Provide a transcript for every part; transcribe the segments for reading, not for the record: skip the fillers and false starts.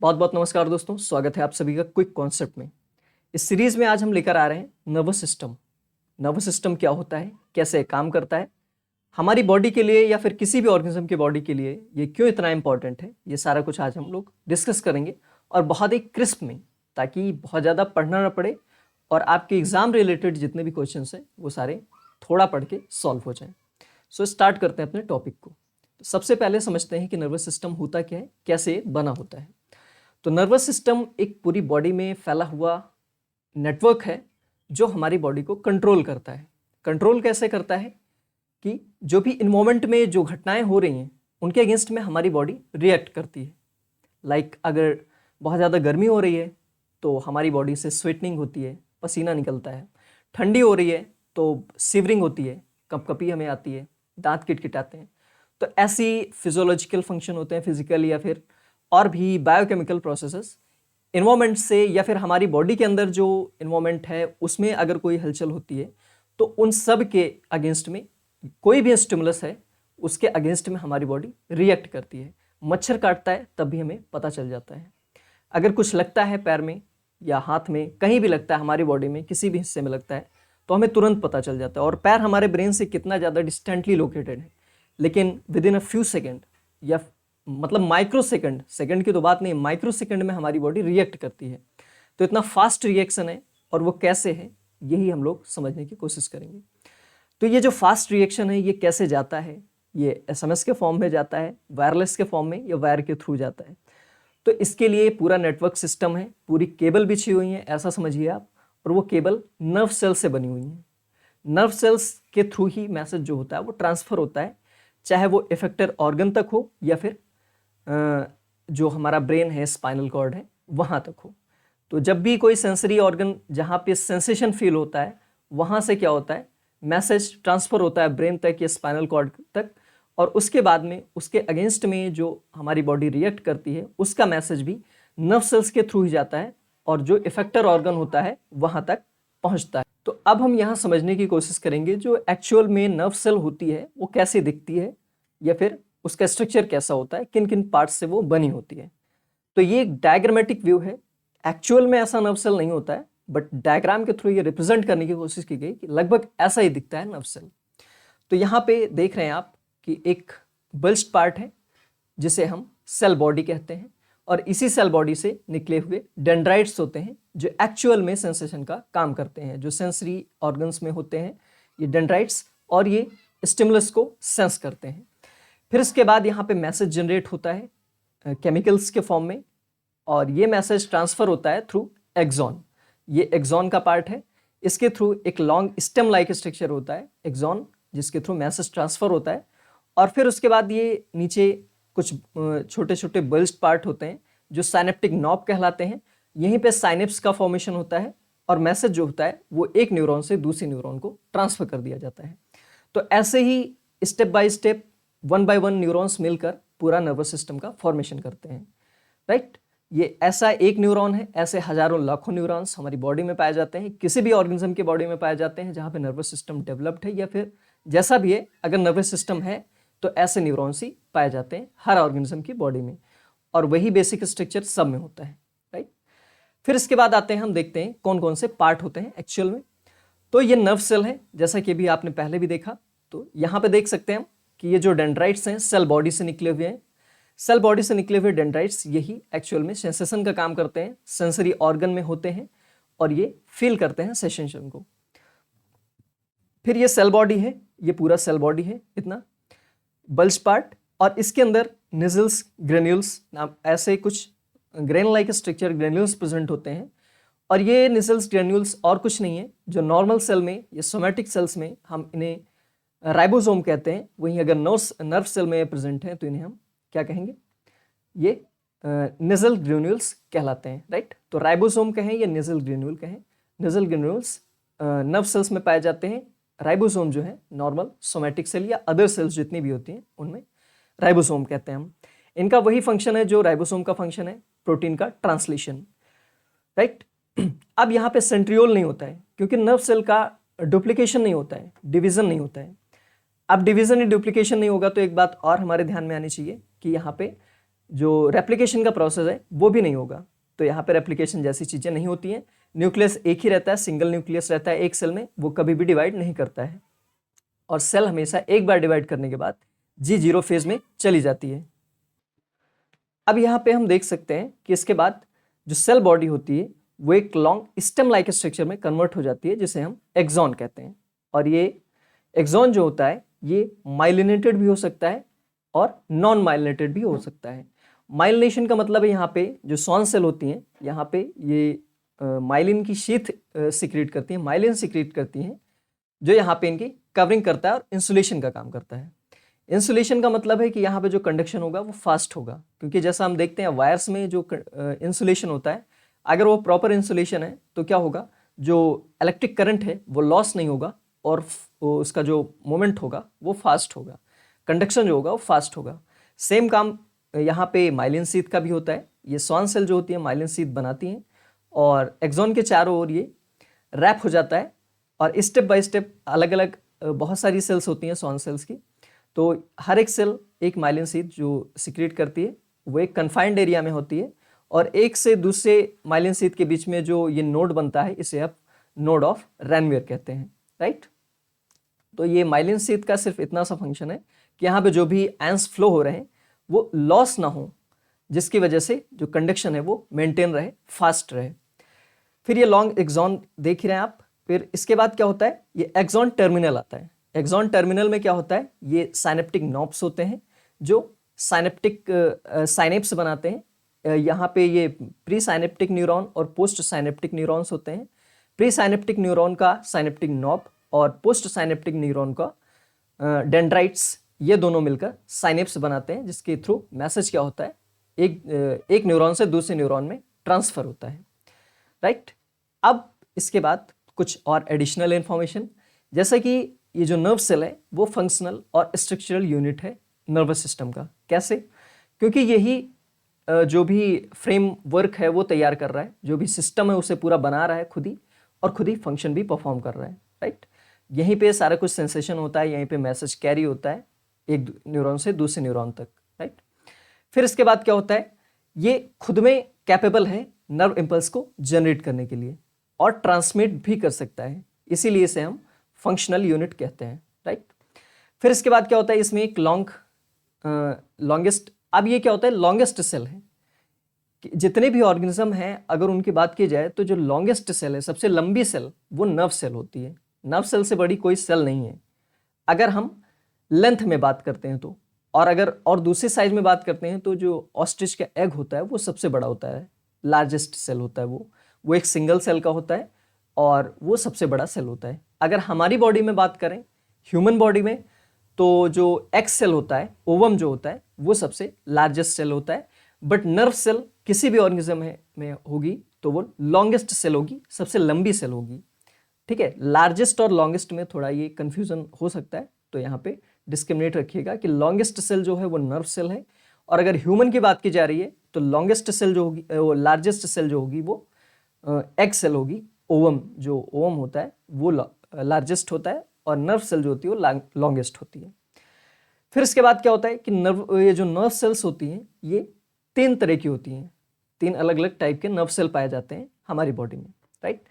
बहुत बहुत नमस्कार दोस्तों, स्वागत है आप सभी का क्विक कॉन्सेप्ट में। इस सीरीज में आज हम लेकर आ रहे हैं नर्वस सिस्टम। नर्वस सिस्टम क्या होता है, कैसे काम करता है, हमारी बॉडी के लिए या फिर किसी भी ऑर्गेनिज्म की बॉडी के लिए ये क्यों इतना इंपॉर्टेंट है, ये सारा कुछ आज हम लोग डिस्कस करेंगे और बहुत ही क्रिस्प में, ताकि बहुत ज़्यादा पढ़ना ना पड़े और आपके एग्जाम रिलेटेड जितने भी क्वेश्चन हैं वो सारे थोड़ा पढ़ के सॉल्व हो जाएं। सो स्टार्ट करते हैं अपने टॉपिक को। तो सबसे पहले समझते हैं कि नर्वस सिस्टम होता क्या है, कैसे बना होता है। तो नर्वस सिस्टम एक पूरी बॉडी में फैला हुआ नेटवर्क है जो हमारी बॉडी को कंट्रोल करता है। कंट्रोल कैसे करता है कि जो भी इन मोमेंट में जो घटनाएं हो रही हैं उनके अगेंस्ट में हमारी बॉडी रिएक्ट करती है। लाइक अगर बहुत ज़्यादा गर्मी हो रही है तो हमारी बॉडी से स्वेटनिंग होती है, पसीना निकलता है। ठंडी हो रही है तो सिवरिंग होती है, कपकपी हमें आती है, दांत किटकिटाते हैं। तो ऐसी फिजियोलॉजिकल फंक्शन होते हैं, फिजिकल या फिर और भी बायोकेमिकल प्रोसेसेस इन्वायरमेंट से या फिर हमारी बॉडी के अंदर जो इन्वायरमेंट है उसमें अगर कोई हलचल होती है तो उन सब के अगेंस्ट में कोई भी स्टिमुलस है उसके अगेंस्ट में हमारी बॉडी रिएक्ट करती है। मच्छर काटता है तब भी हमें पता चल जाता है। अगर कुछ लगता है पैर में या हाथ में, कहीं भी लगता है हमारी बॉडी में किसी भी हिस्से में लगता है तो हमें तुरंत पता चल जाता है। और पैर हमारे ब्रेन से कितना ज़्यादा डिस्टेंटली लोकेटेड है, लेकिन with in a few second या मतलब माइक्रो सेकंड, सेकंड की तो बात नहीं, माइक्रो सेकंड में हमारी बॉडी रिएक्ट करती है। तो इतना फास्ट रिएक्शन है और वो कैसे है यही हम लोग समझने की कोशिश करेंगे। तो ये जो फास्ट रिएक्शन है ये कैसे जाता है, ये एसएमएस के फॉर्म में जाता है, वायरलेस के फॉर्म में या वायर के थ्रू जाता है। तो इसके लिए पूरा नेटवर्क सिस्टम है, पूरी केबल बिछी हुई है ऐसा समझिए आप, और वो केबल नर्व सेल से बनी हुई है। नर्व सेल्स के थ्रू ही मैसेज जो होता है वो ट्रांसफर होता है, चाहे वो इफेक्टर ऑर्गन तक हो या फिर जो हमारा ब्रेन है, स्पाइनल कॉर्ड है, वहाँ तक हो। तो जब भी कोई सेंसरी ऑर्गन जहाँ पे सेंसेशन फील होता है वहाँ से क्या होता है, मैसेज ट्रांसफ़र होता है ब्रेन तक या स्पाइनल कॉर्ड तक, और उसके बाद में उसके अगेंस्ट में जो हमारी बॉडी रिएक्ट करती है उसका मैसेज भी नर्व सेल्स के थ्रू ही जाता है और जो इफेक्टर ऑर्गन होता है वहाँ तक पहुँचता है। तो अब हम यहाँ समझने की कोशिश करेंगे जो एक्चुअल में नर्व सेल होती है वो कैसे दिखती है या फिर उसका स्ट्रक्चर कैसा होता है, किन किन पार्ट्स से वो बनी होती है। तो ये एक डायग्रामेटिक व्यू है। एक्चुअल में ऐसा नर्व सेल नहीं होता है, बट डायग्राम के थ्रू ये रिप्रेजेंट करने की कोशिश की गई कि लगभग ऐसा ही दिखता है नर्व सेल। तो यहाँ पे देख रहे हैं आप कि एक बल्ज्ड पार्ट है जिसे हम सेल बॉडी कहते हैं, और इसी सेल बॉडी से निकले हुए डेंड्राइट्स होते हैं जो एक्चुअल में सेंसेशन का काम करते हैं। जो सेंसरी ऑर्गन्स में होते हैं ये डेंड्राइट्स, और ये स्टिमुलस को सेंस करते हैं। फिर इसके बाद यहाँ पे मैसेज जनरेट होता है केमिकल्स के फॉर्म में, और ये मैसेज ट्रांसफ़र होता है थ्रू एक्सॉन। ये एक्सॉन का पार्ट है, इसके थ्रू एक लॉन्ग स्टेम लाइक स्ट्रक्चर होता है एक्सॉन, जिसके थ्रू मैसेज ट्रांसफ़र होता है। और फिर उसके बाद ये नीचे कुछ छोटे छोटे बल्ज्ड पार्ट होते हैं जो साइनेप्टिक नॉब कहलाते हैं। यहीं पे साइनेप्स का फॉर्मेशन होता है और मैसेज जो होता है वो एक न्यूरॉन से दूसरे न्यूरॉन को ट्रांसफ़र कर दिया जाता है। तो ऐसे ही step by step 1 by 1 neurons मिलकर पूरा नर्वस सिस्टम का फॉर्मेशन करते हैं, राइट। ये ऐसा एक न्यूरॉन है, ऐसे हजारों लाखों न्यूरॉन्स हमारी बॉडी में पाए जाते हैं, किसी भी ऑर्गेनिज्म की बॉडी में पाए जाते हैं जहाँ पे नर्वस सिस्टम डेवलप्ड है या फिर जैसा भी है। अगर नर्वस सिस्टम है तो ऐसे न्यूरॉन्स ही पाए जाते हैं हर ऑर्गेनिज्म की बॉडी में, और वही बेसिक स्ट्रक्चर सब में होता है, राइट। फिर इसके बाद आते हैं, हम देखते हैं कौन कौन से पार्ट होते हैं एक्चुअल में। तो ये नर्व सेल है, जैसा कि भी आपने पहले भी देखा। तो यहाँ पे देख सकते हैं हम कि ये जो डेंड्राइट्स हैं सेल बॉडी से निकले हुए हैं। सेल बॉडी से निकले हुए डेंड्राइट्स यही एक्चुअल में सेंसेशन का काम करते हैं, सेंसरी ऑर्गन में होते हैं और ये फील करते हैं सेंसेशन को। फिर ये सेल बॉडी है, ये पूरा सेल बॉडी है इतना बल्ज पार्ट, और इसके अंदर निजल्स, ग्रेन्यूल्स नाम ऐसे कुछ grain like structure granules present होते हैं। और ये निजल्स ग्रेन्यूल्स और कुछ नहीं है, जो नॉर्मल सेल में या सोमैटिक सेल्स में हम इन्हें राइबोसोम कहते हैं, वहीं अगर नर्व सेल में प्रेजेंट हैं तो इन्हें हम क्या कहेंगे, ये निजल ग्रेन्यूल्स कहलाते हैं, राइट। तो राइबोसोम कहें या निजल ग्रेन्यूल कहें, निजल ग्रेन्यूल्स नर्व सेल्स में पाए जाते हैं। राइबोसोम जो है नॉर्मल सोमैटिक सेल या अदर सेल्स जितनी भी होती हैं उनमें राइबोसोम कहते हैं हम। इनका वही फंक्शन है जो राइबोसोम का फंक्शन है, प्रोटीन का ट्रांसलेशन, राइट। अब यहाँ पे सेंट्रियोल नहीं होता है क्योंकि नर्व सेल का डुप्लीकेशन नहीं होता है, डिवीजन नहीं होता है। अब डिवीजन या डुप्लीकेशन नहीं होगा तो एक बात और हमारे ध्यान में आनी चाहिए कि यहाँ पे जो रेप्लिकेशन का प्रोसेस है वो भी नहीं होगा। तो यहाँ पे रेप्लिकेशन जैसी चीज़ें नहीं होती हैं। न्यूक्लियस एक ही रहता है, सिंगल न्यूक्लियस रहता है एक सेल में, वो कभी भी डिवाइड नहीं करता है। और सेल हमेशा एक बार डिवाइड करने के बाद G0 फेज में चली जाती है। अब यहाँ पे हम देख सकते हैं कि इसके बाद जो सेल बॉडी होती है वो एक लॉन्ग स्टेम लाइक स्ट्रक्चर में कन्वर्ट हो जाती है, जिसे हम एक्सॉन कहते हैं। और ये एक्सॉन जो होता है ये माइलिनेटेड भी हो सकता है और नॉन माइलिनेटेड भी हो सकता है। माइलिनेशन का मतलब है यहाँ पे जो सॉन सेल होती हैं, यहाँ पे ये माइलिन की शीथ सिक्रीट करती हैं, माइलिन सिक्रीट करती हैं, जो यहाँ पे इनकी कवरिंग करता है और इंसुलेशन का काम करता है। इंसुलेशन का मतलब है कि यहाँ पे जो कंडक्शन होगा वो फास्ट होगा, क्योंकि जैसा हम देखते हैं वायर्स में जो इंसुलेशन होता है, अगर वो प्रॉपर इंसुलेशन है तो क्या होगा, जो इलेक्ट्रिक करंट है वो लॉस नहीं होगा और उसका जो मोमेंट होगा वो फास्ट होगा, कंडक्शन जो होगा वो फास्ट होगा। सेम काम यहाँ पे माइलिन शीथ का भी होता है। ये स्वान सेल जो होती है माइलिन शीथ बनाती हैं और एक्सॉन के चारों ओर ये रैप हो जाता है और स्टेप बाय स्टेप अलग अलग बहुत सारी सेल्स होती हैं स्वान सेल्स की। तो हर एक सेल एक माइलिन शीथ जो सिक्रीट करती है वो एक कन्फाइंड एरिया में होती है और एक से दूसरे माइलिन शीथ के बीच में जो ये नोड बनता है इसे आप नोड ऑफ रैनवियर कहते हैं, राइट। तो ये माइलिन शीथ का सिर्फ इतना सा फंक्शन है कि यहाँ पे जो भी आयंस फ्लो हो रहे हैं वो लॉस ना हो, जिसकी वजह से जो कंडक्शन है वो मेंटेन रहे, फास्ट रहे। फिर ये लॉन्ग एक्सॉन देख ही रहे हैं आप। फिर इसके बाद क्या होता है, ये एक्सॉन टर्मिनल आता है। एक्सॉन टर्मिनल में क्या होता है, ये साइनेप्टिक नॉब्स होते हैं जो साइनेप्टिक साइनेप्स बनाते हैं। यहाँ पे ये प्री साइनेप्टिक न्यूरॉन और पोस्ट साइनेप्टिक न्यूरॉन्स होते हैं। प्री साइनेप्टिक न्यूरॉन का साइनेप्टिक नॉब और पोस्ट साइनेप्टिक न्यूरॉन का डेंड्राइट्स, ये दोनों मिलकर साइनेप्स बनाते हैं, जिसके थ्रू मैसेज क्या होता है, एक न्यूरॉन से दूसरे न्यूरॉन में ट्रांसफर होता है, राइट। अब इसके बाद कुछ और एडिशनल इंफॉर्मेशन, जैसे कि ये जो नर्व सेल है वो फंक्शनल और स्ट्रक्चरल यूनिट है नर्वस सिस्टम का। कैसे? क्योंकि यही जो भी फ्रेमवर्क है वो तैयार कर रहा है, जो भी सिस्टम है उसे पूरा बना रहा है खुद ही, और खुद ही फंक्शन भी परफॉर्म कर रहा है, राइट। यहीं पे सारा कुछ सेंसेशन होता है, यहीं पे मैसेज कैरी होता है एक न्यूरॉन से दूसरे न्यूरॉन तक, राइट। फिर इसके बाद क्या होता है, ये खुद में कैपेबल है नर्व इम्पल्स को जनरेट करने के लिए और ट्रांसमिट भी कर सकता है, इसीलिए इसे हम फंक्शनल यूनिट कहते हैं, राइट। फिर इसके बाद क्या होता है, इसमें एक लॉन्गेस्ट, अब ये क्या होता है, लॉन्गेस्ट सेल है। जितने भी ऑर्गेनिज्म हैं अगर उनकी बात की जाए तो जो लॉन्गेस्ट सेल है, सबसे लंबी सेल, वो नर्व सेल होती है। नर्व सेल से बड़ी कोई सेल नहीं है अगर हम लेंथ में बात करते हैं तो। और अगर और दूसरे साइज में बात करते हैं तो जो ऑस्ट्रिच का एग होता है वो सबसे बड़ा होता है, लार्जेस्ट सेल होता है वो एक सिंगल सेल का होता है और वो सबसे बड़ा सेल होता है। अगर हमारी बॉडी में बात करें, ह्यूमन बॉडी में, तो जो एक्स सेल होता है, ओवम जो होता है, वो सबसे लार्जेस्ट सेल होता है। बट नर्व सेल किसी भी ऑर्गेनिज्म में होगी तो वो लॉन्गेस्ट सेल होगी, सबसे लंबी सेल होगी, ठीक है। लार्जेस्ट और लॉन्गेस्ट में थोड़ा ये कंफ्यूजन हो सकता है, तो यहाँ पे डिस्क्रिमिनेट रखिएगा कि लॉन्गेस्ट सेल जो है वो नर्व सेल है, और अगर ह्यूमन की बात की जा रही है तो लॉन्गेस्ट सेल जो होगी, वो लार्जेस्ट सेल जो होगी वो एग सेल होगी। ओवम, जो ओवम होता है वो लार्जेस्ट होता है और नर्व सेल जो होती है वो लॉन्गेस्ट होती है। फिर इसके बाद क्या होता है कि ये जो नर्व सेल्स होती हैं ये 3 तरह की होती हैं, 3 अलग अलग टाइप के नर्व सेल पाए जाते हैं हमारी बॉडी में, राइट।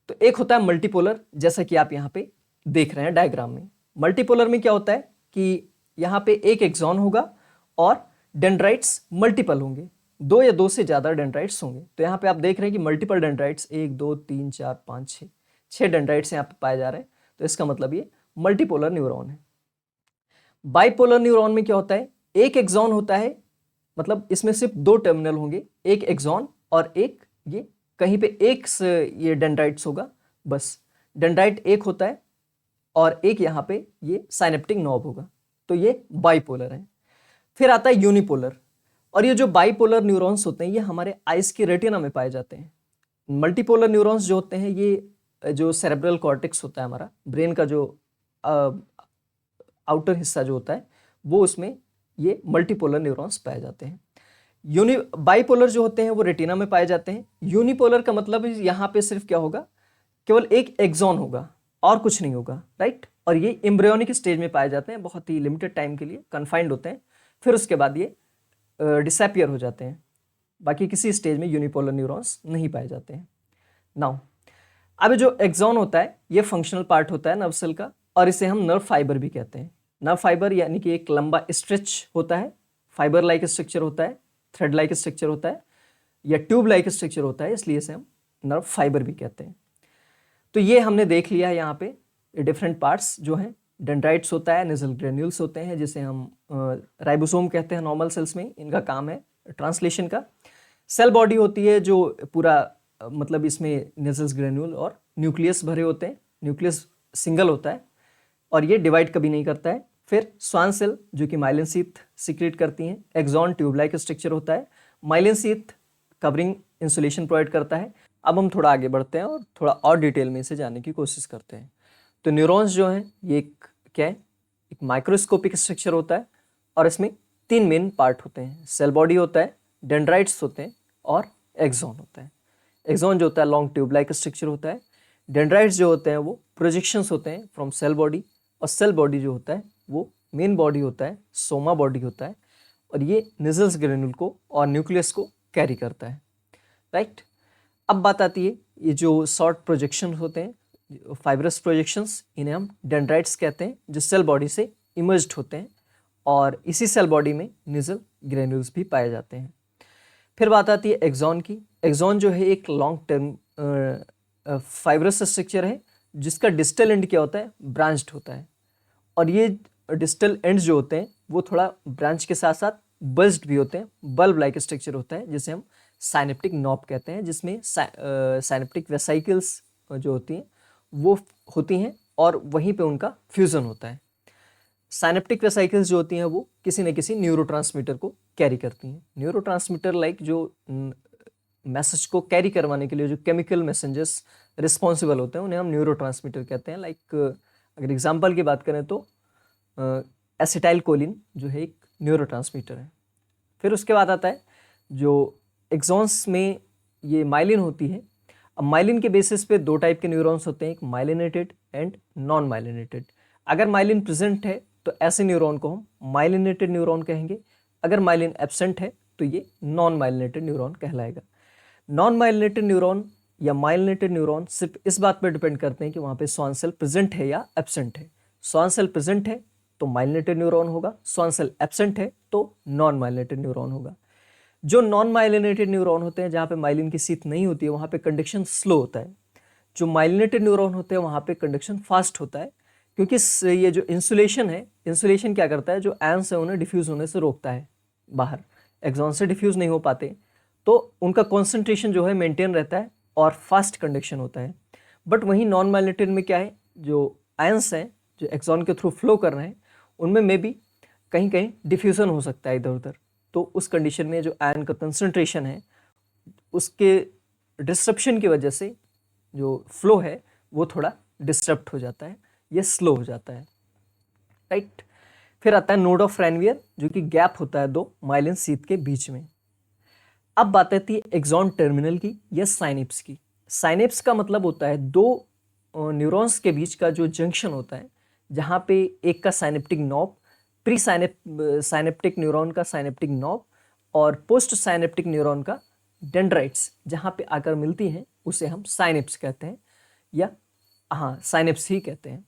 तो एक होता है मल्टीपोलर, जैसा कि आप यहाँ पे देख रहे हैं डायग्राम में। मल्टीपोलर में क्या होता है कि यहाँ पे एक एक्सॉन होगा और डेंड्राइट्स मल्टीपल होंगे, 2 या 2 से ज़्यादा डेंड्राइट्स होंगे। तो यहाँ पे आप देख रहे हैं कि मल्टीपल डेंड्राइट्स 1 2 3 4 5 6 डेंड्राइट्स यहाँ पे पाए जा रहे हैं, तो इसका मतलब ये मल्टीपोलर न्यूरॉन है। बाइपोलर न्यूरॉन में क्या होता है, एक एक्सॉन होता है, मतलब इसमें सिर्फ 2 टर्मिनल होंगे, एक एक्सॉन और एक ये कहीं पे एक ये डेंड्राइट्स होगा, बस डेंड्राइट एक होता है और एक यहाँ पे ये साइनेप्टिक नॉब होगा, तो ये बाइपोलर है। फिर आता है यूनिपोलर, और ये जो बाइपोलर न्यूरॉन्स होते हैं ये हमारे आइस की रेटिना में पाए जाते हैं। मल्टीपोलर न्यूरॉन्स जो होते हैं ये जो सेरेब्रल कॉर्टेक्स होता है हमारा ब्रेन का, जो आउटर हिस्सा जो होता है वो, उसमें ये मल्टीपोलर न्यूरॉन्स पाए जाते हैं। बाइपोलर जो होते हैं वो रेटिना में पाए जाते हैं। यूनिपोलर का मतलब यहाँ पे सिर्फ क्या होगा, केवल एक एक्सॉन होगा और कुछ नहीं होगा, राइट। और ये एम्ब्रियोनिक स्टेज में पाए जाते हैं, बहुत ही लिमिटेड टाइम के लिए कन्फाइंड होते हैं, फिर उसके बाद ये डिसअपियर हो जाते हैं। बाकी किसी स्टेज में यूनिपोलर न्यूरॉन्स नहीं पाए जाते हैं। नाउ अब जो एक्सॉन होता है ये फंक्शनल पार्ट होता है नर्व सेल का, और इसे हम नर्व फाइबर भी कहते हैं। नर्व फाइबर यानी कि एक लंबा स्ट्रेच होता है, फाइबर लाइक स्ट्रक्चर होता है, थ्रेड लाइक स्ट्रक्चर होता है या ट्यूब लाइक स्ट्रक्चर होता है, इसलिए इसे हम नर्व फाइबर भी कहते हैं। तो ये हमने देख लिया है यहाँ पे डिफरेंट पार्ट्स जो हैं। डेंड्राइट्स होता है, नेजल ग्रेन्यूल्स होते हैं जिसे हम राइबोसोम कहते हैं नॉर्मल सेल्स में, इनका काम है ट्रांसलेशन का। सेल बॉडी होती है जो पूरा मतलब इसमें नेजल्स ग्रेन्यूल और न्यूक्लियस भरे होते हैं, न्यूक्लियस सिंगल होता है और ये डिवाइड कभी नहीं करता है। फिर स्वान सेल जो कि माइलिन शीथ सिक्रेट करती हैं। एक्सॉन ट्यूब लाइक स्ट्रक्चर होता है, myelin sheath covering insulation provide करता है। अब हम थोड़ा आगे बढ़ते हैं और थोड़ा और डिटेल में इसे जानने की कोशिश करते हैं। तो न्यूरॉन्स जो हैं ये एक क्या है, एक माइक्रोस्कोपिक स्ट्रक्चर होता है और इसमें 3 मेन पार्ट होते हैं। सेल बॉडी होता है, डेंड्राइट्स होते हैं और एक्सॉन होता है। एक्सॉन जो होता है लॉन्ग ट्यूब लाइक स्ट्रक्चर होता है, डेंड्राइट्स जो होते हैं वो प्रोजेक्शंस होते हैं फ्रॉम सेल बॉडी, और सेल बॉडी जो होता है वो मेन बॉडी होता है, सोमा बॉडी होता है, और ये निजल्स ग्रेन्यूल को और न्यूक्लियस को कैरी करता है। राइट। अब बात आती है ये जो शॉर्ट प्रोजेक्शन होते हैं, फाइब्रस प्रोजेक्शंस, इन्हें हम डेंड्राइट्स कहते हैं, जो सेल बॉडी से इमर्ज्ड होते हैं और इसी सेल बॉडी में निजल ग्रेन्यूल्स भी पाए जाते हैं। फिर बात आती है एक्सॉन की। एक्सॉन जो है एक लॉन्ग टर्म फाइब्रस स्ट्रक्चर है जिसका डिस्टल एंड क्या होता है, ब्रांच्ड होता है, और ये डिस्टल एंड्स जो होते हैं वो थोड़ा ब्रांच के साथ साथ बल्ज्ड भी होते हैं, बल्ब लाइक स्ट्रक्चर होता है जिसे हम साइनेप्टिक नॉब कहते हैं, जिसमें साइनेप्टिक वेसाइकल्स जो होती हैं वो होती हैं और वहीं पे उनका फ्यूज़न होता है। साइनेप्टिक वेसाइकल्स जो होती हैं वो किसी न किसी न्यूरोट्रांसमीटर को कैरी करती हैं। न्यूरोट्रांसमीटर लाइक जो मैसेज को कैरी करवाने के लिए जो केमिकल मैसेंजर्स रिस्पॉन्सिबल होते हैं उन्हें हम न्यूरोट्रांसमीटर कहते हैं। लाइक अगर एग्जांपल की बात करें तो एसिटाइल कोलिन जो है एक न्यूरोट्रांसमीटर है। फिर उसके बाद आता है जो एक्सॉन्स में ये माइलिन होती है। अब माइलिन के बेसिस पे 2 टाइप के न्यूरॉन्स होते हैं, एक माइलिनेटेड एंड नॉन माइलिनेटेड। अगर माइलिन प्रेजेंट है तो ऐसे न्यूरॉन को हम माइलिनेटेड न्यूरॉन कहेंगे, अगर माइलिन एब्सेंट है तो ये नॉन माइलिनेटेड न्यूरॉन कहलाएगा। नॉन माइलिनेटेड न्यूरॉन या माइलिनेटेड न्यूरॉन सिर्फ इस बात पर डिपेंड करते हैं कि वहाँ पे स्वान सेल प्रेजेंट है या एब्सेंट है। स्वान सेल प्रेजेंट है तो माइलिनेटेड न्यूरॉन होगा, स्वान सेल एब्सेंट है तो नॉन माइलिनेटेड न्यूरॉन होगा। जो नॉन माइलिनेटेड न्यूरॉन होते हैं जहाँ पे माइलिन की शीथ नहीं होती है वहाँ पे कंडक्शन स्लो होता है। जो माइलिनेटेड न्यूरॉन होते हैं वहाँ पे कंडक्शन फास्ट होता है, क्योंकि ये जो इंसुलेशन है, इंसुलेशन क्या करता है, जो आयंस है उन्हें डिफ्यूज होने से रोकता है, बाहर एक्सॉन से डिफ्यूज नहीं हो पाते तो उनका कॉन्सेंट्रेशन जो है मेंटेन रहता है और फास्ट कंडक्शन होता है। बट वहीं नॉन माइलिनेटेड में क्या है, जो आयंस हैं जो एक्सॉन के थ्रू फ्लो कर रहे हैं उनमें मे भी कहीं कहीं डिफ्यूजन हो सकता है इधर उधर, तो उस कंडीशन में जो आयन का कंसंट्रेशन है उसके डिस्ट्रप्शन की वजह से जो फ्लो है वो थोड़ा डिस्टर्ब हो जाता है, ये स्लो हो जाता है। राइट। फिर आता है नोड ऑफ रैनवियर जो कि गैप होता है 2 माइलिन शीथ के बीच में। अब बात आती है एक्सॉन टर्मिनल की या साइनेप्स की। साइनेप्स का मतलब होता है 2 न्यूरॉन्स के बीच का जो जंक्शन होता है, जहाँ पे एक का synaptic knob, pre synaptic neuron का साइनेप्टिक नॉब और पोस्ट साइनेप्टिक न्यूरॉन का डेंड्राइट्स जहाँ पे आकर मिलती हैं उसे हम साइनेप्स कहते हैं, या हाँ साइनेप्स ही कहते हैं।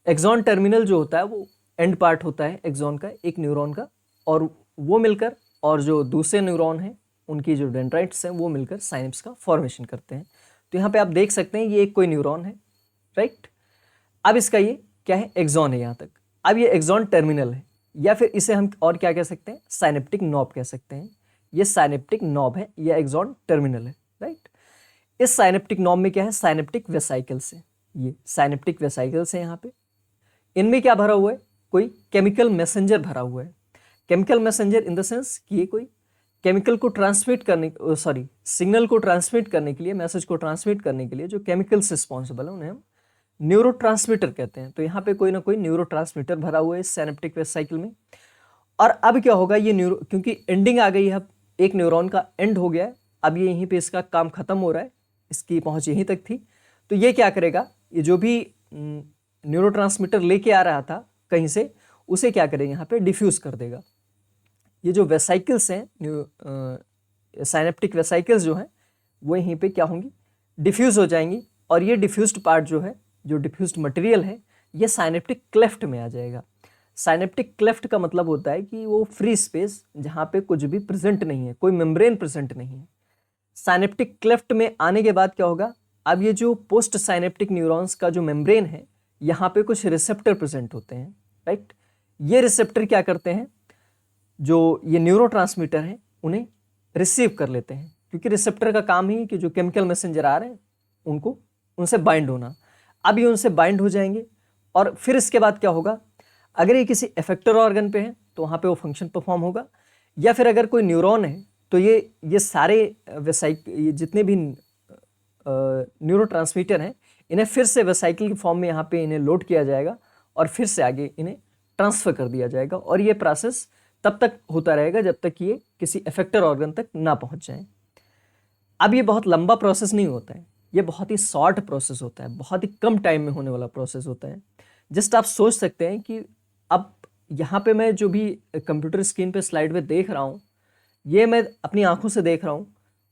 एक्सॉन टर्मिनल जो होता है वो एंड पार्ट होता है एक्सॉन का, एक न्यूरॉन का, और वो मिलकर और जो दूसरे न्यूरॉन हैं उनकी जो डेंड्राइट्स हैं वो मिलकर साइनेप्स का फॉर्मेशन करते हैं। तो यहाँ पे आप देख सकते हैं ये एक कोई न्यूरॉन है। राइट। अब इसका ये क्या है, एक्सॉन है यहाँ तक। अब ये एक्सॉन टर्मिनल है, या फिर इसे हम और क्या कह सकते हैं, साइनेप्टिक नॉब कह सकते हैं। ये साइनेप्टिक नॉब है या एक्सॉन टर्मिनल है। राइट। इस साइनेप्टिक नॉब में क्या है, साइनेप्टिक वेसाइकल्स है। ये साइनेप्टिक वेसाइकल्स है यहाँ पे। इनमें क्या भरा हुआ है, कोई केमिकल मैसेंजर भरा हुआ है। Chemical messenger in the sense कि ये कोई केमिकल को ट्रांसमिट करने सिग्नल को ट्रांसमिट करने के लिए, मैसेज को ट्रांसमिट करने के लिए जो केमिकल्स रिस्पॉन्सिबल है उन्हें हम न्यूरोट्रांसमीटर कहते हैं। तो यहाँ पे कोई ना कोई न्यूरोट्रांसमीटर भरा हुआ है इस साइनेप्टिक वेसाइकल में। और अब क्या होगा, ये क्योंकि एंडिंग आ गई है, अब एक न्यूरॉन का एंड हो गया है, अब ये यहीं पे इसका काम खत्म हो रहा है, इसकी पहुंच यहीं तक थी। तो ये क्या करेगा, ये जो भी न्यूरोट्रांसमीटर लेके आ रहा था कहीं से, उसे क्या करेगा यहाँ पे डिफ्यूज कर देगा। ये जो वेसाइकल्स हैं, साइनेप्टिक वेसाइकल्स जो हैं, वो यहीं पे क्या होंगी, डिफ्यूज हो जाएंगी, और ये डिफ्यूज्ड पार्ट जो है, जो डिफ्यूज्ड मटेरियल है, ये साइनेप्टिक क्लेफ्ट में आ जाएगा। साइनेप्टिक क्लेफ्ट का मतलब होता है कि वो फ्री स्पेस जहाँ पे कुछ भी प्रेजेंट नहीं है, कोई मेम्ब्रेन प्रेजेंट नहीं है। साइनेप्टिक क्लेफ्ट में आने के बाद क्या होगा, अब ये जो पोस्ट साइनेप्टिक न्यूरॉन्स का जो मेम्ब्रेन है, यहाँ पे कुछ रिसेप्टर प्रेजेंट होते हैं, राइट। ये रिसेप्टर क्या करते हैं, जो ये न्यूरोट्रांसमीटर हैं उन्हें रिसीव कर लेते हैं, क्योंकि रिसेप्टर का काम ही कि जो केमिकल मैसेंजर आ रहे हैं उनको उनसे बाइंड होना। अब ये उनसे बाइंड हो जाएंगे, और फिर इसके बाद क्या होगा, अगर ये किसी इफेक्टर ऑर्गन पे है तो वहाँ पे वो फंक्शन परफॉर्म होगा, या फिर अगर कोई न्यूरॉन है तो ये सारे ये जितने भी न्यूरोट्रांसमीटर हैं, इन्हें फिर से वेसाइकिल की फॉर्म में यहाँ पे इन्हें लोड किया जाएगा, और फिर से आगे इन्हें ट्रांसफ़र कर दिया जाएगा, और ये प्रोसेस तब तक होता रहेगा जब तक ये किसी इफेक्टर ऑर्गन तक ना पहुँच जाए। अब ये बहुत लंबा प्रोसेस नहीं होता है, ये बहुत ही शॉर्ट प्रोसेस होता है, बहुत ही कम टाइम में होने वाला प्रोसेस होता है। जस्ट आप सोच सकते हैं कि अब यहाँ पे मैं जो भी कंप्यूटर स्क्रीन पे स्लाइड पे देख रहा हूँ, ये मैं अपनी आंखों से देख रहा हूँ,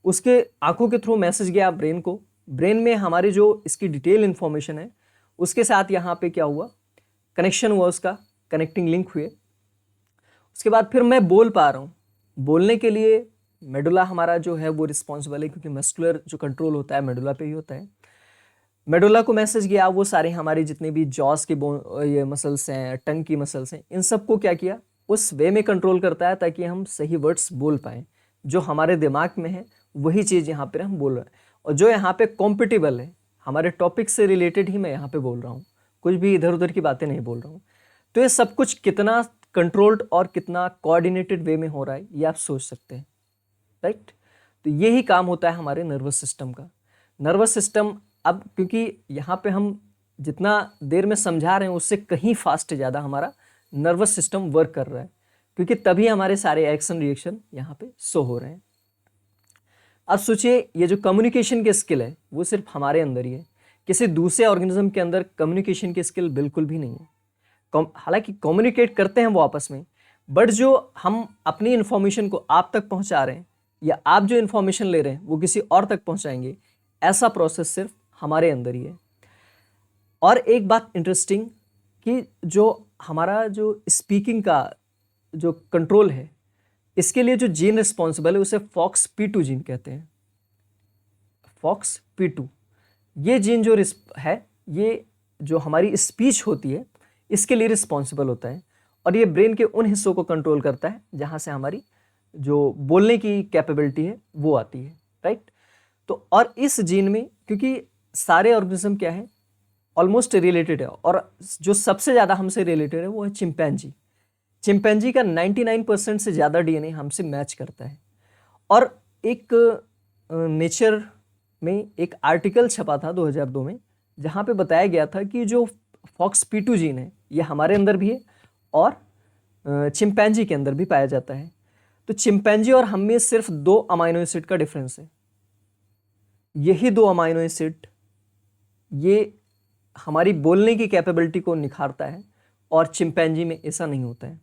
उसके आंखों के थ्रू मैसेज गया ब्रेन को, ब्रेन में हमारी जो इसकी डिटेल इन्फॉर्मेशन है उसके साथ यहाँ पे क्या हुआ, कनेक्शन हुआ, उसका कनेक्टिंग लिंक हुए। उसके बाद फिर मैं बोल पा रहा हूँ। बोलने के लिए मेडुला हमारा जो है वो रिस्पॉन्सिबल है, क्योंकि मस्कुलर जो कंट्रोल होता है मेडुला पे ही होता है। मेडुला को मैसेज गया, वो सारे हमारे जितने भी जॉस के ये मसल्स हैं, टंग की मसल्स हैं, इन सबको क्या किया, उस वे में कंट्रोल करता है ताकि हम सही वर्ड्स बोल पाएँ। जो हमारे दिमाग में है वही चीज़ यहाँ पर हम बोल रहे हैं, और जो यहाँ पे कॉम्पिटिबल है, हमारे टॉपिक से रिलेटेड ही मैं यहाँ पे बोल रहा हूँ, कुछ भी इधर उधर की बातें नहीं बोल रहा हूँ। तो ये सब कुछ कितना कंट्रोल्ड और कितना कोऑर्डिनेटेड वे में हो रहा है, ये आप सोच सकते हैं, राइट। तो यही काम होता है हमारे नर्वस सिस्टम का। नर्वस सिस्टम अब क्योंकि यहाँ पे हम जितना देर में समझा रहे हैं उससे कहीं फास्ट ज़्यादा हमारा नर्वस सिस्टम वर्क कर रहा है, क्योंकि तभी हमारे सारे एक्शन रिएक्शन यहाँ पे शो हो रहे हैं। अब सोचिए, ये जो कम्युनिकेशन की स्किल है वो सिर्फ हमारे अंदर ही है, किसी दूसरे ऑर्गेनिज्म के अंदर कम्युनिकेशन की स्किल बिल्कुल भी नहीं है। हालांकि कम्युनिकेट करते हैं वो आपस में, बट जो हम अपनी इन्फॉर्मेशन को आप तक पहुंचा रहे हैं या आप जो इन्फॉर्मेशन ले रहे हैं वो किसी और तक पहुंचाएंगे, ऐसा प्रोसेस सिर्फ हमारे अंदर ही है। और एक बात इंटरेस्टिंग कि जो हमारा जो स्पीकिंग का जो कंट्रोल है, इसके लिए जो जीन रिस्पॉन्सिबल है उसे FOXP2 जीन कहते हैं। FOXP2 ये जीन जो है, ये जो हमारी स्पीच होती है इसके लिए रिस्पॉन्सिबल होता है, और ये ब्रेन के उन हिस्सों को कंट्रोल करता है जहाँ से हमारी जो बोलने की कैपेबिलिटी है वो आती है, राइट। तो और इस जीन में, क्योंकि सारे ऑर्गेनिज्म क्या है, ऑलमोस्ट रिलेटेड है, और जो सबसे ज़्यादा हमसे रिलेटेड है वो है चिंपैंजी। चिंपैंजी का 99% से ज़्यादा डीएनए हमसे मैच करता है। और एक नेचर में एक आर्टिकल छपा था 2002 में, जहाँ पे बताया गया था कि जो FOXP2 जीन है ये हमारे अंदर भी है और चिंपैंजी के अंदर भी पाया जाता है। तो चिंपैंजी और हम में सिर्फ 2 अमाइनो एसिड का डिफरेंस है। यही 2 अमाइनो एसिड ये हमारी बोलने की कैपेबिलिटी को निखारता है, और चिंपैंजी में ऐसा नहीं होता है।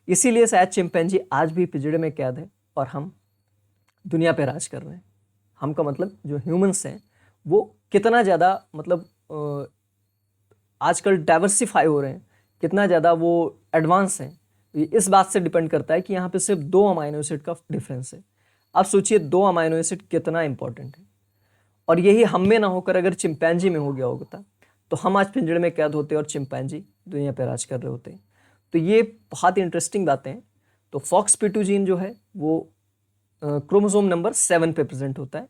इसीलिए शायद चिंपैंजी आज भी पिंजड़े में कैद है और हम दुनिया पे राज कर रहे हैं। हम का मतलब जो ह्यूमंस हैं वो कितना ज़्यादा मतलब आजकल डाइवर्सिफाई हो रहे हैं, कितना ज़्यादा वो एडवांस हैं, इस बात से डिपेंड करता है कि यहाँ पे सिर्फ 2 अमाइनो एसिड का डिफरेंस है। अब सोचिए 2 अमाइनो एसिड कितना इंपॉर्टेंट है, और यही हम में ना होकर अगर चिंपैंजी में हो गया होता तो हम आज पिंजड़े में कैद होते और चिंपैंजी दुनिया पर राज कर रहे होते। तो ये बहुत इंटरेस्टिंग बातें हैं। तो FOXP2 जीन जो है वो क्रोमोसोम नंबर 7 पे प्रेजेंट होता है,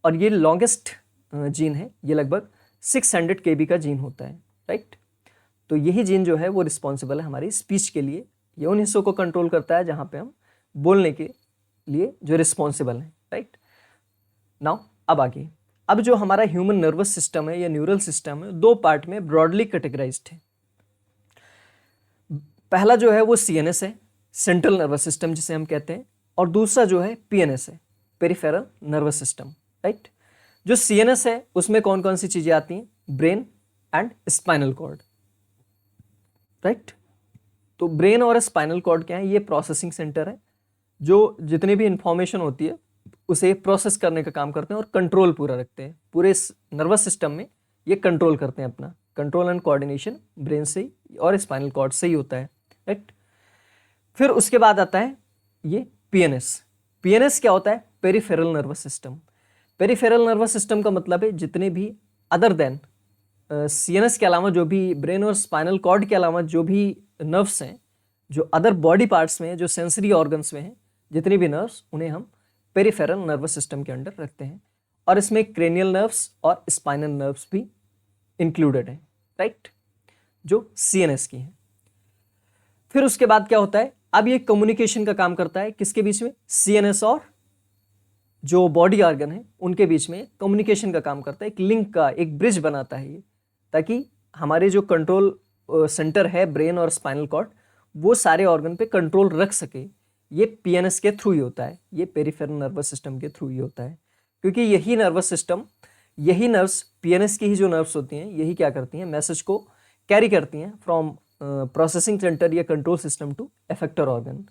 और ये लॉन्गेस्ट जीन है, ये लगभग 600 KB का जीन होता है, राइट। तो यही जीन जो है वो रिस्पॉन्सिबल है हमारी स्पीच के लिए। ये उन हिस्सों को कंट्रोल करता है जहाँ पे हम बोलने के लिए जो रिस्पॉन्सिबल हैं, राइट। नाउ अब आगे, अब जो हमारा ह्यूमन नर्वस सिस्टम है या न्यूरल सिस्टम है, 2 पार्ट में ब्रॉडली कैटेगराइज्ड है। पहला जो है वो CNS है, सेंट्रल नर्वस सिस्टम जिसे हम कहते हैं, और दूसरा जो है PNS है, पेरिफेरल नर्वस सिस्टम, राइट। जो CNS है उसमें कौन कौन सी चीज़ें आती हैं, brain and spinal cord, right. तो ब्रेन और स्पाइनल कॉर्ड क्या है, ये प्रोसेसिंग सेंटर है जो जितनी भी इंफॉर्मेशन होती है उसे प्रोसेस करने का काम करते हैं और कंट्रोल पूरा रखते हैं। पूरे नर्वस सिस्टम में ये कंट्रोल करते हैं, अपना कंट्रोल एंड कोऑर्डिनेशन ब्रेन से ही और स्पाइनल कॉर्ड से ही होता है, राइट। फिर उसके बाद आता है ये पीएनएस। पीएनएस क्या होता है, peripheral nervous system. Peripheral nervous system का मतलब है जितने भी अदर देन सीएनएस के अलावा, जो भी ब्रेन और स्पाइनल कॉर्ड के अलावा जो भी नर्व्स हैं, जो अदर बॉडी पार्ट्स में हैं, जो सेंसरी ऑर्गन्स में हैं, जितनी भी नर्व्स, उन्हें हम पेरिफेरल नर्वस सिस्टम के अंडर रखते हैं। और इसमें क्रेनियल नर्व्स और स्पाइनल नर्व्स भी इंक्लूडेड हैं, राइट, जो सीएनएस की हैं। फिर उसके बाद क्या होता है, अब ये कम्युनिकेशन का काम करता है किसके बीच में, सीएनएस और जो बॉडी ऑर्गन है उनके बीच में कम्युनिकेशन का काम करता है, एक लिंक का, एक ब्रिज बनाता है ये, ताकि हमारे जो कंट्रोल सेंटर है ब्रेन और स्पाइनल कॉर्ड, वो सारे ऑर्गन पे कंट्रोल रख सके। ये पीएनएस के थ्रू ही होता है, ये पेरिफेरल नर्वस सिस्टम के थ्रू ही होता है, क्योंकि यही नर्वस सिस्टम, यही नर्व्स, पीएनएस की ही जो नर्व्स होती हैं, यही क्या करती हैं, मैसेज को कैरी करती हैं फ्रॉम प्रोसेसिंग सेंटर या control system to effector organ.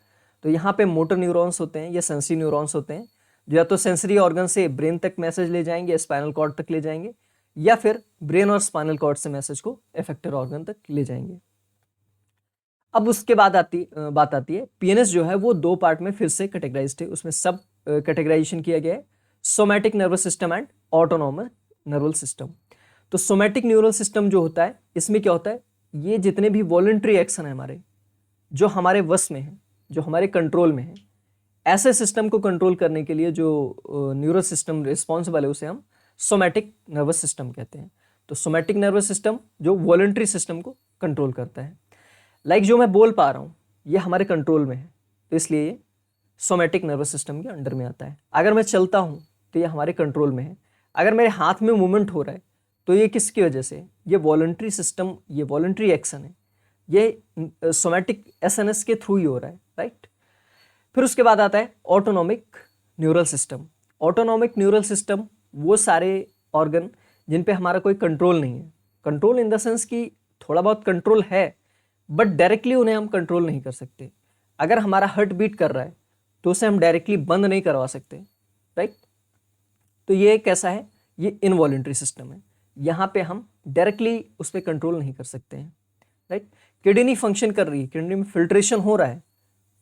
तो यहाँ पे मोटर न्यूरॉन्स होते हैं या सेंसरी न्यूरॉन्स होते हैं, जो या तो सेंसरी ऑर्गन से ब्रेन तक मैसेज ले जाएंगे, स्पाइनल कॉर्ड तक ले जाएंगे, या फिर ब्रेन और स्पाइनल कॉर्ड से मैसेज को एफेक्टर ऑर्गन तक ले जाएंगे। अब उसके बाद बात आती है, पीएनएस जो है वो दो पार्ट में फिर से कैटेगराइज्ड है, उसमें सब कैटेगराइजेशन किया गया है, somatic nervous system and autonomous neural system. तो सोमैटिक न्यूरल सिस्टम जो होता है, इसमें क्या होता है, ये जितने भी वॉलंटरी एक्शन है हमारे, जो हमारे वश में है, जो हमारे कंट्रोल में है, ऐसे सिस्टम को कंट्रोल करने के लिए जो न्यूरल सिस्टम रिस्पॉन्सिबल है, उसे हम सोमैटिक नर्वस सिस्टम कहते हैं। तो सोमैटिक नर्वस सिस्टम जो वॉलंटरी सिस्टम को कंट्रोल करता है, लाइक जो मैं बोल पा रहा हूँ ये हमारे कंट्रोल में है, तो इसलिए ये सोमैटिक नर्वस सिस्टम के अंडर में आता है। अगर मैं चलता हूँ तो ये हमारे कंट्रोल में है। अगर मेरे हाथ में मूवमेंट हो रहा है तो ये किसकी वजह से, ये वॉलंटरी सिस्टम, ये वॉलंटरी एक्शन है, ये सोमैटिक एसएनएस के थ्रू ही हो रहा है, राइट। फिर उसके बाद आता है autonomic neural system. Autonomic neural system वो सारे ऑर्गन जिन पे हमारा कोई कंट्रोल नहीं है, कंट्रोल इन द सेंस कि थोड़ा बहुत कंट्रोल है, बट डायरेक्टली उन्हें हम कंट्रोल नहीं कर सकते। अगर हमारा हार्ट बीट कर रहा है तो उसे हम डायरेक्टली बंद नहीं करवा सकते, राइट। तो ये कैसा है, ये इनवॉलंटरी सिस्टम है, यहाँ पे हम डायरेक्टली उस पर कंट्रोल नहीं कर सकते हैं, राइट। किडनी फंक्शन कर रही है, किडनी में फिल्ट्रेशन हो रहा है,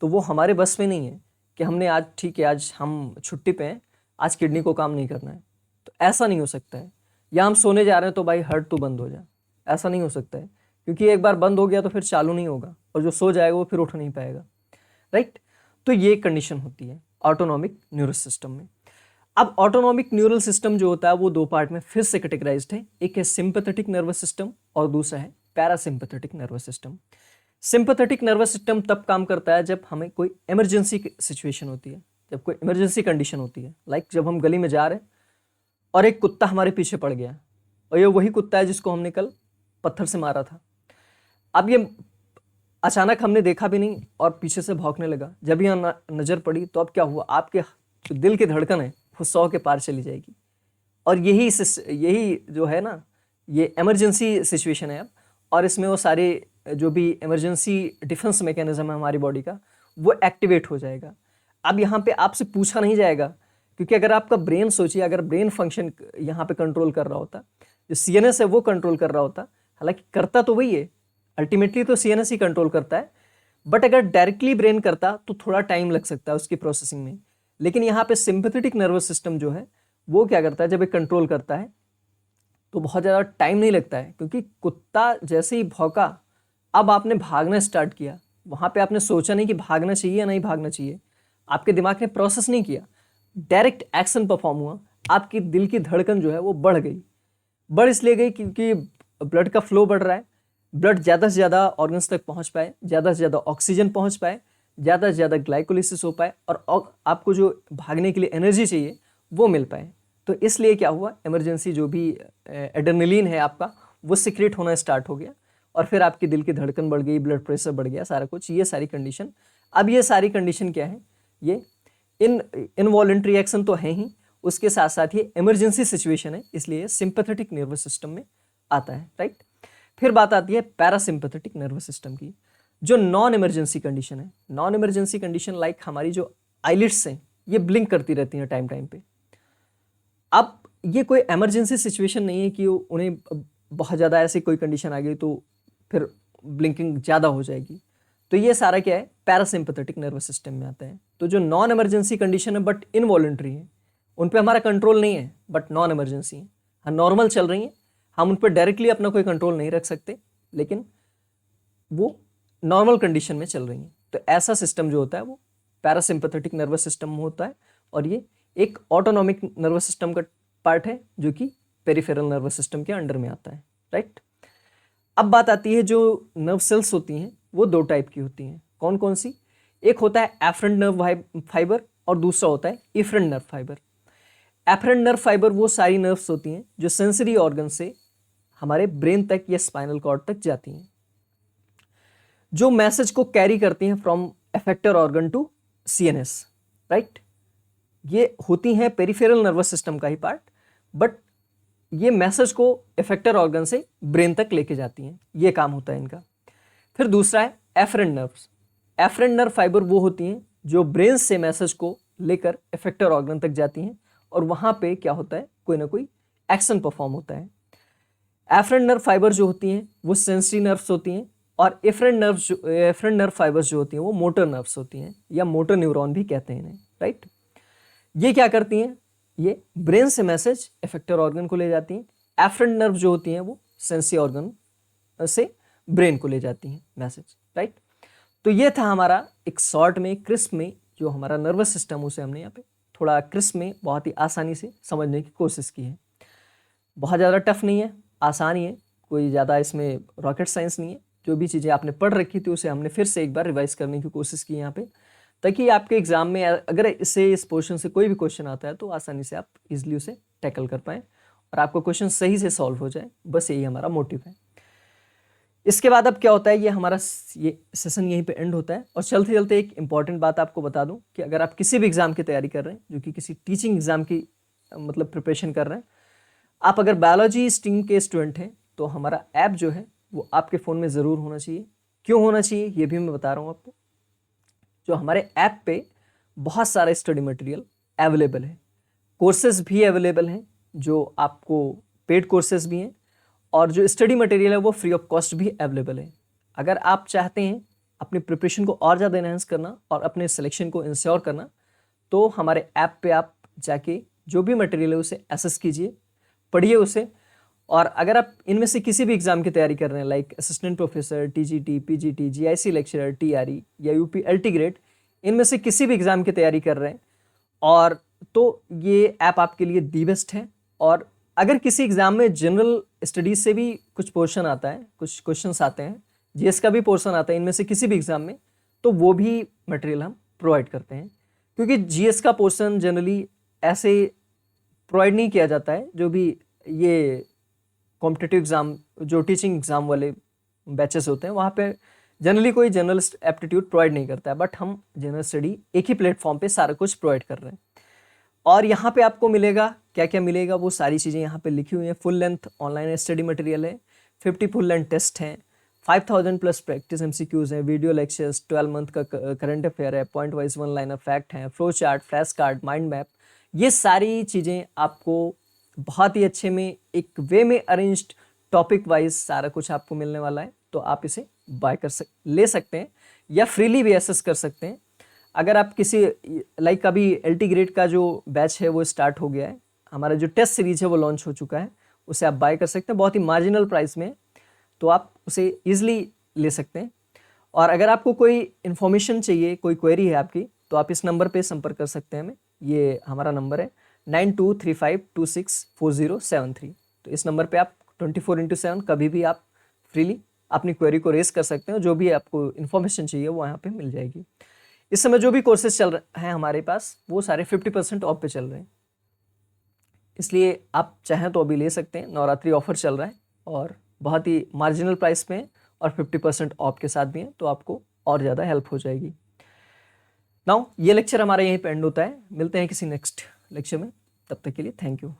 तो वो हमारे बस में नहीं है कि हमने आज, ठीक है आज हम छुट्टी पे हैं, आज किडनी को काम नहीं करना है, तो ऐसा नहीं हो सकता है। या हम सोने जा रहे हैं तो भाई हार्ट तो बंद हो जा, ऐसा नहीं हो सकता है, क्योंकि एक बार बंद हो गया तो फिर चालू नहीं होगा, और जो सो जाएगा वो फिर उठ नहीं पाएगा, राइट। तो ये कंडीशन होती है ऑटोनॉमिक न्यूरल सिस्टम में। अब ऑटोनॉमिक न्यूरल सिस्टम जो होता है वो दो पार्ट में फिर से कैटेगराइज्ड है, एक है सिंपैथेटिक नर्वस सिस्टम और दूसरा है parasympathetic nervous system. Sympathetic nervous system तब काम करता है जब हमें कोई इमरजेंसी सिचुएशन होती है, जब कोई इमरजेंसी कंडीशन होती है, लाइक जब हम गली में जा रहे हैं और एक कुत्ता हमारे पीछे पड़ गया, और ये वही कुत्ता है जिसको हमने कल पत्थर से मारा था। अब ये अचानक हमने देखा भी नहीं और पीछे से भौंकने लगा, जब यह नज़र पड़ी तो अब क्या हुआ, आपके जो दिल की धड़कन है वो 100 के पार चली जाएगी। और यही जो है ना, ये इमरजेंसी सिचुएशन है अब, और इसमें वो सारे जो भी इमरजेंसी डिफेंस मैकेनिज्म है हमारी बॉडी का, वो एक्टिवेट हो जाएगा। अब यहाँ पे आपसे पूछा नहीं जाएगा, क्योंकि अगर आपका ब्रेन, सोचिए अगर ब्रेन फंक्शन यहाँ पे कंट्रोल कर रहा होता, जो सीएनएस है वो कंट्रोल कर रहा होता, हालांकि करता तो वही है, अल्टीमेटली तो सीएनएस ही कंट्रोल करता है, बट अगर डायरेक्टली ब्रेन करता तो थोड़ा टाइम लग सकता है उसकी प्रोसेसिंग में। लेकिन यहाँ पे सिंपैथेटिक नर्वस सिस्टम जो है वो क्या करता है, जब ये कंट्रोल करता है तो बहुत ज़्यादा टाइम नहीं लगता है, क्योंकि कुत्ता जैसे ही भौंका, अब आपने भागना स्टार्ट किया, वहाँ पे आपने सोचा नहीं कि भागना चाहिए या नहीं भागना चाहिए, आपके दिमाग ने प्रोसेस नहीं किया, डायरेक्ट एक्शन परफॉर्म हुआ, आपकी दिल की धड़कन जो है वो बढ़ गई। बढ़ इसलिए गई क्योंकि ब्लड का फ्लो बढ़ रहा है, ब्लड ज़्यादा से ज़्यादा ऑर्गन्स तक पहुँच पाए, ज़्यादा से ज़्यादा ऑक्सीजन पहुँच पाए, ज़्यादा से ज़्यादा ग्लाइकोलिसिस हो पाए, और आपको जो भागने के लिए एनर्जी चाहिए वो मिल पाए। तो इसलिए क्या हुआ, इमरजेंसी जो भी एड्रेनलिन है आपका, वो सिक्रेट होना स्टार्ट हो गया, और फिर आपकी दिल की धड़कन बढ़ गई, ब्लड प्रेशर बढ़ गया, सारा कुछ, ये सारी कंडीशन। अब ये सारी कंडीशन क्या है, ये इनवॉलंटरी एक्शन तो है ही, उसके साथ साथ ये इमरजेंसी सिचुएशन है, इसलिए सिंपैथेटिक नर्वस सिस्टम में आता है, राइट। फिर बात आती है पैरासिम्पैथेटिक नर्वस सिस्टम की। जो नॉन इमरजेंसी कंडीशन है, नॉन इमरजेंसी कंडीशन लाइक हमारी जो आईलिड्स हैं ये ब्लिंक करती रहती हैं टाइम टाइम पे। अब ये कोई इमरजेंसी सिचुएशन नहीं है कि उन्हें बहुत ज़्यादा ऐसी कोई कंडीशन आ गई तो फिर ब्लिंकिंग ज़्यादा हो जाएगी। तो ये सारा क्या है, पैरासिम्पैथेटिक नर्वस सिस्टम में आता है। तो जो नॉन इमरजेंसी कंडीशन है बट इनवॉलंटरी है, उन पे हमारा कंट्रोल नहीं है बट नॉन इमरजेंसी है, हाँ नॉर्मल चल रही हैं, हम उन पर डायरेक्टली अपना कोई कंट्रोल नहीं रख सकते लेकिन वो नॉर्मल कंडीशन में चल रही हैं। तो ऐसा सिस्टम जो होता है वो पैरासिम्पैथेटिक नर्वस सिस्टम होता है और ये एक ऑटोनॉमिक नर्वस सिस्टम का पार्ट है जो कि पेरिफेरल नर्वस सिस्टम के अंडर में आता है, राइट। अब बात आती है जो नर्व सेल्स होती हैं वो दो टाइप की होती हैं। कौन कौन सी? एक होता है एफरेंट नर्व फाइबर और दूसरा होता है efferent nerve fibre. Efferent nerve fibre वो सारी नर्व्स होती हैं जो सेंसरी ऑर्गन से हमारे ब्रेन तक या स्पाइनल कॉर्ड तक जाती हैं, जो मैसेज को कैरी करती हैं from effector organ to CNS, right. ये होती हैं पेरिफेरल नर्वस सिस्टम का ही पार्ट, बट ये मैसेज को एफेक्टर ऑर्गन से ब्रेन तक लेके जाती हैं, ये काम होता है इनका। फिर दूसरा है efferent nerves. Efferent nerve fibre वो होती हैं जो ब्रेन से मैसेज को लेकर एफेक्टर ऑर्गन तक जाती हैं और वहाँ पे क्या होता है, कोई ना कोई एक्शन परफॉर्म होता है। एफरेंट नर्व फाइबर जो होती हैं वो सेंसरी नर्व्स होती हैं और एफरेंट नर्व फाइबर्स जो होती हैं वो मोटर नर्व्स होती हैं या मोटर न्यूरॉन भी कहते हैं इन्हें, राइट। ये क्या करती हैं, ये ब्रेन से मैसेज एफेक्टर ऑर्गन को ले जाती हैं। एफरेंट नर्व जो होती हैं वो सेंसरी ऑर्गन से ब्रेन को ले जाती हैं मैसेज, राइट। तो ये था हमारा एक शॉर्ट में क्रिस्प में जो हमारा नर्वस सिस्टम, उसे हमने यहाँ पे थोड़ा क्रिस्प में बहुत ही आसानी से समझने की कोशिश की है। बहुत ज़्यादा टफ नहीं है, आसान ही है, कोई ज़्यादा इसमें रॉकेट साइंस नहीं है। जो भी चीज़ें आपने पढ़ रखी थी उसे हमने फिर से एक बार रिवाइज करने की कोशिश की यहाँ पे, ताकि आपके एग्जाम में अगर इस पोर्शन से कोई भी क्वेश्चन आता है तो आसानी से आप इजीली उसे टैकल कर पाएँ और आपका क्वेश्चन सही से सॉल्व हो जाए। बस यही हमारा मोटिव है। इसके बाद अब क्या होता है, ये हमारा ये सेशन यहीं पे एंड होता है। और चलते चलते एक इंपॉर्टेंट बात आपको बता दूं कि अगर आप किसी भी एग्ज़ाम की तैयारी कर रहे हैं, जो कि किसी टीचिंग एग्ज़ाम की मतलब प्रिपरेशन कर रहे हैं, आप अगर बायोलॉजी स्ट्रीम के स्टूडेंट हैं तो हमारा ऐप जो है वो आपके फ़ोन में ज़रूर होना चाहिए। क्यों होना चाहिए ये भी मैं बता रहा हूँ आपको। जो हमारे ऐप पे बहुत सारा स्टडी मटेरियल अवेलेबल है, कोर्सेज भी अवेलेबल हैं, जो आपको पेड कोर्सेज भी हैं और जो स्टडी मटेरियल है वो फ्री ऑफ कॉस्ट भी अवेलेबल है। अगर आप चाहते हैं अपनी प्रिपरेशन को और ज़्यादा एनहांस करना और अपने सिलेक्शन को इंश्योर करना, तो हमारे ऐप पे आप जाके जो भी मटेरियल है उसे एसेस कीजिए, पढ़िए उसे। और अगर आप इनमें से किसी भी एग्ज़ाम की तैयारी कर रहे हैं like assistant professor, TGT, PGT, GIC lecturer, TRE या यूपी एलटी ग्रेड, इनमें से किसी भी एग्ज़ाम की तैयारी कर रहे हैं और तो ये ऐप आपके लिए दी बेस्ट है। और अगर किसी एग्ज़ाम में जनरल स्टडीज़ से भी कुछ पोर्शन आता है, कुछ क्वेश्चंस आते हैं, जीएस का भी पोर्शन आता है इनमें से किसी भी एग्ज़ाम में, तो वो भी मटेरियल हम प्रोवाइड करते हैं। क्योंकि जीएस का पोर्शन जनरली ऐसे प्रोवाइड नहीं किया जाता है, जो भी ये कॉम्पिटिटिव एग्ज़ाम, जो टीचिंग एग्ज़ाम वाले बैचेस होते हैं वहाँ पे जनरली कोई जनरल एप्टीट्यूड प्रोवाइड नहीं करता है, बट हम जनरल स्टडी एक ही प्लेटफॉर्म पे सारा कुछ प्रोवाइड कर रहे हैं। और यहाँ पे आपको मिलेगा, क्या क्या मिलेगा वो सारी चीज़ें यहाँ पे लिखी हुई हैं। Full length online study material है, 50 फुल लेंथ टेस्ट हैं, 5000 प्लस प्रैक्टिस एमसीक्यूज़ हैं, वीडियो लेक्चर्स, 12 मंथ का करंट अफेयर है, point wise one liner fact हैं, flow chart, flash card, mind map. ये सारी चीज़ें आपको बहुत ही अच्छे में एक वे में अरेंज्ड टॉपिक वाइज सारा कुछ आपको मिलने वाला है। तो आप इसे बाय ले सकते हैं या फ्रीली भी एक्सेस कर सकते हैं। अगर आप किसी लाइक अभी एलटी ग्रेड का जो बैच है वो स्टार्ट हो गया है, हमारा जो टेस्ट सीरीज है वो लॉन्च हो चुका है, उसे आप बाय कर सकते हैं बहुत ही मार्जिनल प्राइस में, तो आप उसे ईजिली ले सकते हैं। और अगर आपको कोई इन्फॉर्मेशन चाहिए, कोई क्वेरी है आपकी, तो आप इस नंबर पे संपर्क कर सकते हैं हमें। ये हमारा नंबर है 9235264073। तो इस नंबर पे आप 24/7 कभी भी आप फ्रीली अपनी क्वेरी को रेस कर सकते हैं। जो भी आपको इन्फॉर्मेशन चाहिए वो यहाँ पे मिल जाएगी। इस समय जो भी कोर्सेज चल रहे हैं हमारे पास वो सारे 50% ऑफ पे चल रहे हैं, इसलिए आप चाहें तो अभी ले सकते हैं। नवरात्रि ऑफर चल रहा है और बहुत ही मार्जिनल प्राइस में और 50% ऑफ के साथ भी हैं, तो आपको और ज़्यादा हेल्प हो जाएगी। नाउ ये लेक्चर हमारा यहीं पे एंड होता है। मिलते हैं किसी नेक्स्ट लेक्चर में, तब तक के लिए थैंक यू।